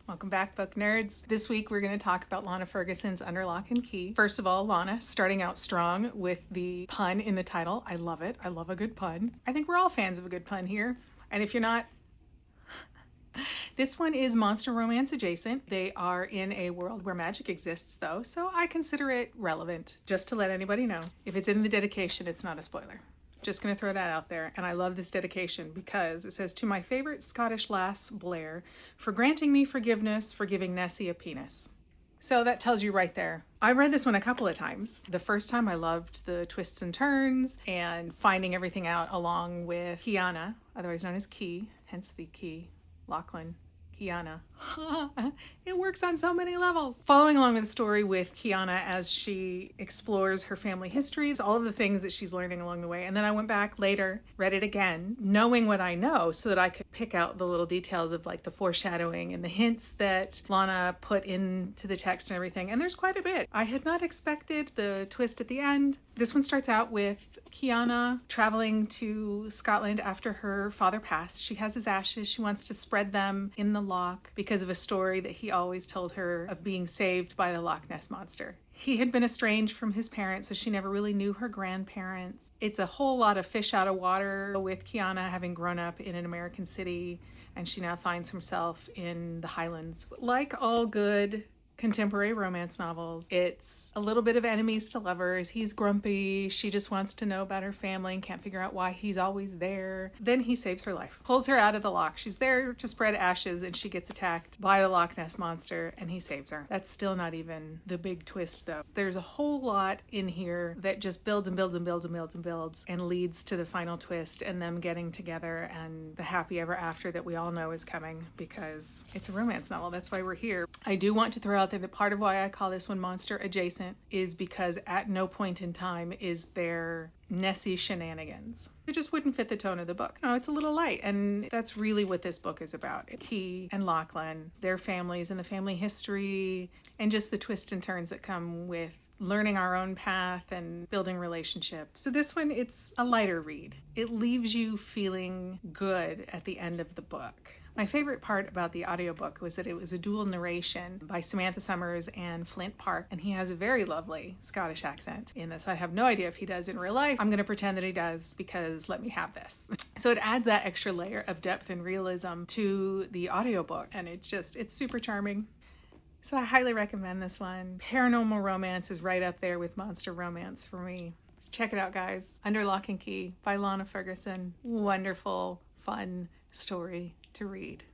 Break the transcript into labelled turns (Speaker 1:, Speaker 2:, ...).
Speaker 1: Welcome back, book nerds. This week we're going to talk about Lana Ferguson's Under Lock and Key. First of all, Lana starting out strong with the pun in the title. I love it. I love a good pun. I think we're all fans of a good pun here. And if you're not, this one is monster romance adjacent. They are in a world where magic exists though, so I consider it relevant, just to let anybody know. If it's in the dedication, it's not a spoiler. Just gonna throw that out there. And I love this dedication because it says, "To my favorite Scottish lass, Blair, for granting me forgiveness for giving Nessie a penis." So that tells you right there. I read this one a couple of times. The first time I loved the twists and turns and finding everything out along with Kiana, otherwise known as Key, hence the Key, Lachlan, Kiana. It works on so many levels. Following along with the story with Kiana as she explores her family histories, all of the things that she's learning along the way. And then I went back later, read it again, knowing what I know so that I could pick out the little details of like the foreshadowing and the hints that Lana put into the text and everything. And there's quite a bit. I had not expected the twist at the end. This one starts out with Kiana traveling to Scotland after her father passed. She has his ashes. She wants to spread them in the loch because of a story that he always told her of being saved by the Loch Ness Monster. He had been estranged from his parents, so she never really knew her grandparents. It's a whole lot of fish out of water with Kiana having grown up in an American city, and she now finds herself in the Highlands. Like all good contemporary romance novels, it's a little bit of enemies to lovers. He's grumpy. She just wants to know about her family and can't figure out why he's always there. Then he saves her life, pulls her out of the loch. She's there to spread ashes and she gets attacked by the Loch Ness Monster and he saves her. That's still not even the big twist though. There's a whole lot in here that just builds and builds and builds and builds and builds and leads to the final twist and them getting together and the happy ever after that we all know is coming because it's a romance novel. That's why we're here. I do want to throw out there that part of why I call this one monster adjacent is because at no point in time is there Nessie shenanigans. It just wouldn't fit the tone of the book. No, it's a little light, and that's really what this book is about. Key and Lachlan, their families and the family history, and just the twists and turns that come with learning our own path and building relationships. So this one, it's a lighter read. It leaves you feeling good at the end of the book. My favorite part about the audiobook was that it was a dual narration by Samantha Summers and Flint Park, and he has a very lovely Scottish accent in this. I have no idea if he does in real life. I'm going to pretend that he does because let me have this. So it adds that extra layer of depth and realism to the audiobook, and it's super charming. So I highly recommend this one. Paranormal romance is right up there with monster romance for me. So check it out, guys. Under Lock and Key by Lana Ferguson. Wonderful, fun story to read.